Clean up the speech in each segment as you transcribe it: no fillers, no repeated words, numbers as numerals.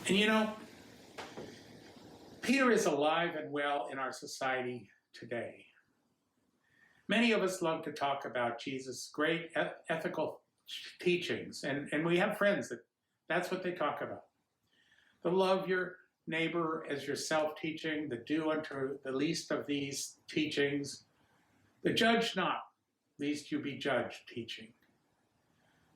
And Peter is alive and well in our society today. Many of us love to talk about Jesus' great ethical teachings, and we have friends that's what they talk about. The love your neighbor as yourself teaching, the do unto the least of these teachings, the judge not, lest you be judged teaching.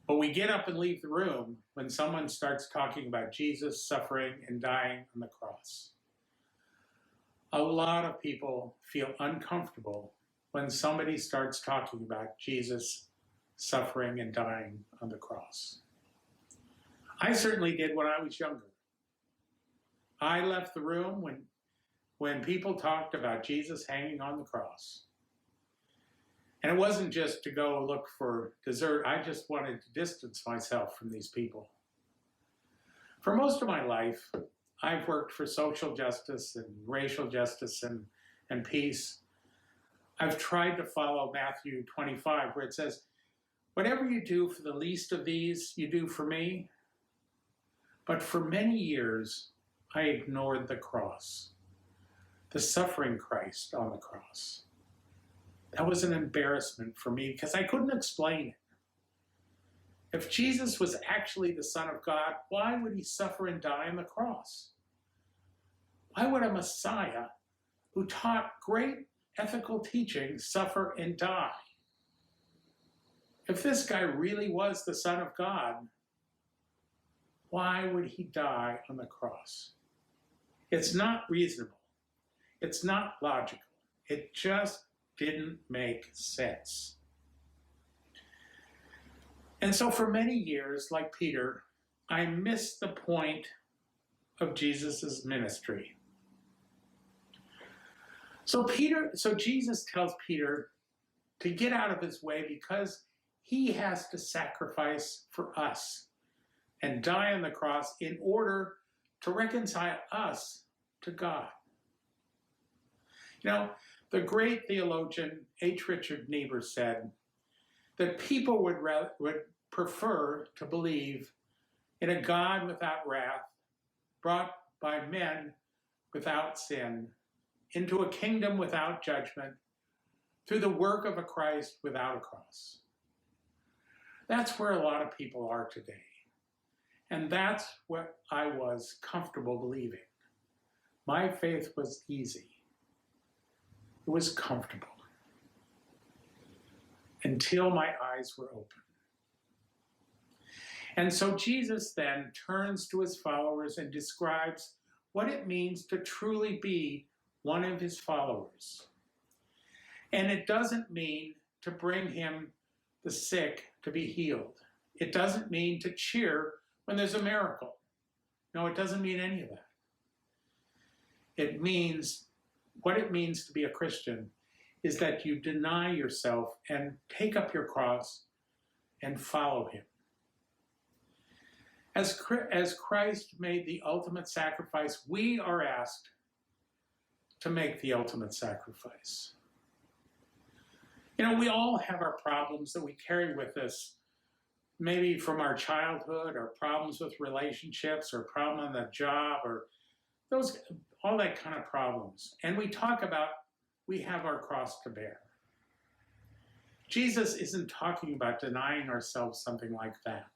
But we get up and leave the room when someone starts talking about Jesus suffering and dying on the cross. A lot of people feel uncomfortable when somebody starts talking about Jesus suffering and dying on the cross. I certainly did when I was younger. I left the room when people talked about Jesus hanging on the cross. And it wasn't just to go look for dessert. I just wanted to distance myself from these people. For most of my life, I've worked for social justice and racial justice and peace. I've tried to follow Matthew 25, where it says, whatever you do for the least of these, you do for me. But for many years, I ignored the cross, the suffering Christ on the cross. That was an embarrassment for me because I couldn't explain it. If Jesus was actually the Son of God, why would he suffer and die on the cross? Why would a Messiah who taught great ethical teaching suffer and die? If this guy really was the Son of God, why would he die on the cross? It's not reasonable. It's not logical. It just didn't make sense. And so for many years, like Peter, I missed the point of Jesus' ministry. So Jesus tells Peter to get out of his way because he has to sacrifice for us and die on the cross in order to reconcile us to God. The great theologian H. Richard Niebuhr said that people would prefer to believe in a God without wrath, brought by men without sin, into a kingdom without judgment, through the work of a Christ without a cross. That's where a lot of people are today. And that's what I was comfortable believing. My faith was easy. It was comfortable. Until my eyes were open. And so Jesus then turns to his followers and describes what it means to truly be one of his followers. And it doesn't mean to bring him the sick to be healed. It doesn't mean to cheer when there's a miracle. No, it doesn't mean any of that. It means, what it means to be a Christian is that you deny yourself and take up your cross and follow him. As Christ made the ultimate sacrifice, we are asked to make the ultimate sacrifice. We all have our problems that we carry with us, maybe from our childhood, or problems with relationships, or problem on the job, or all that kind of problems. And we talk about we have our cross to bear. Jesus isn't talking about denying ourselves something like that.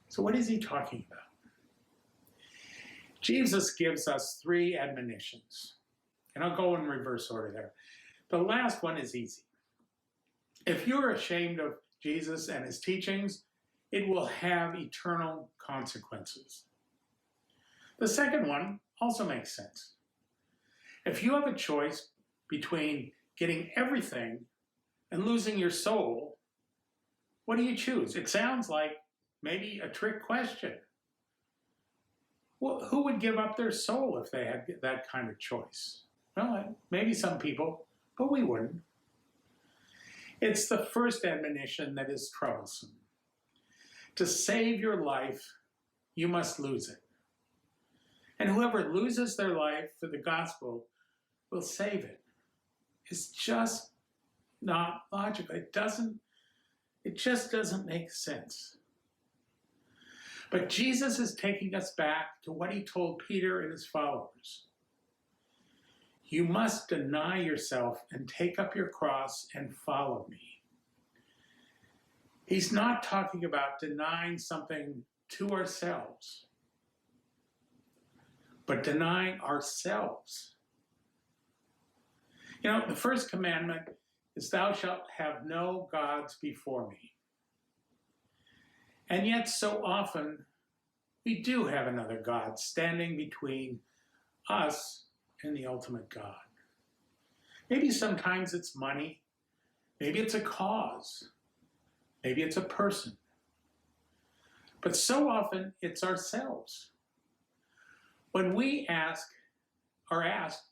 So what is he talking about? Jesus gives us 3 admonitions. And I'll go in reverse order there. The last one is easy. If you're ashamed of Jesus and his teachings, it will have eternal consequences. The second one also makes sense. If you have a choice between getting everything and losing your soul, what do you choose? It sounds like maybe a trick question. Well, who would give up their soul if they had that kind of choice? Well, maybe some people, but we wouldn't. It's the first admonition that is troublesome. To save your life, you must lose it. And whoever loses their life for the gospel will save it. It's just not logical. It just doesn't make sense. But Jesus is taking us back to what he told Peter and his followers. You must deny yourself and take up your cross and follow me. He's not talking about denying something to ourselves, but denying ourselves. You know, the first commandment is, thou shalt have no gods before me. And yet so often we do have another God standing between us and the ultimate God. Maybe sometimes it's money, maybe it's a cause, maybe it's a person. But so often it's ourselves. When we are asked,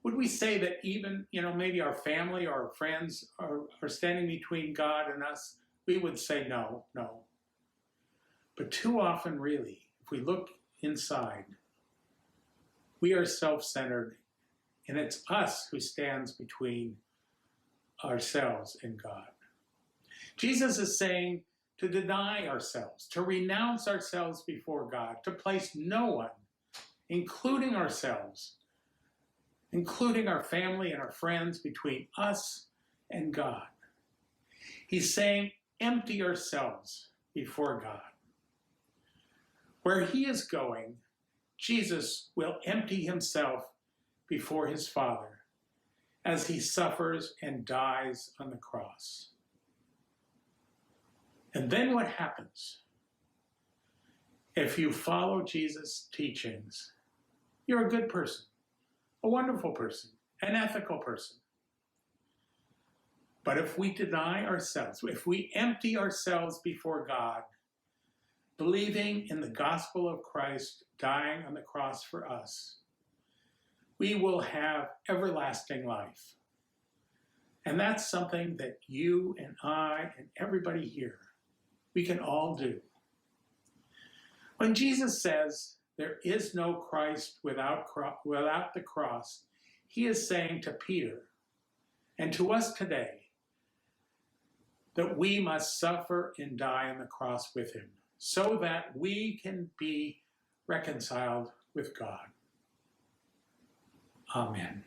would we say that even, maybe our family or our friends are standing between God and us? We would say no. But too often, really, if we look inside, we are self-centered, and it's us who stands between ourselves and God. Jesus is saying to deny ourselves, to renounce ourselves before God, to place no one, including ourselves, including our family and our friends, between us and God. He's saying, empty ourselves before God. Where he is going, Jesus will empty himself before his Father as he suffers and dies on the cross. And then what happens? If you follow Jesus' teachings, you're a good person, a wonderful person, an ethical person. But if we deny ourselves, if we empty ourselves before God, believing in the gospel of Christ dying on the cross for us, we will have everlasting life. And that's something that you and I and everybody here, we can all do. When Jesus says there is no Christ without the cross, he is saying to Peter and to us today that we must suffer and die on the cross with him so that we can be reconciled with God. Amen.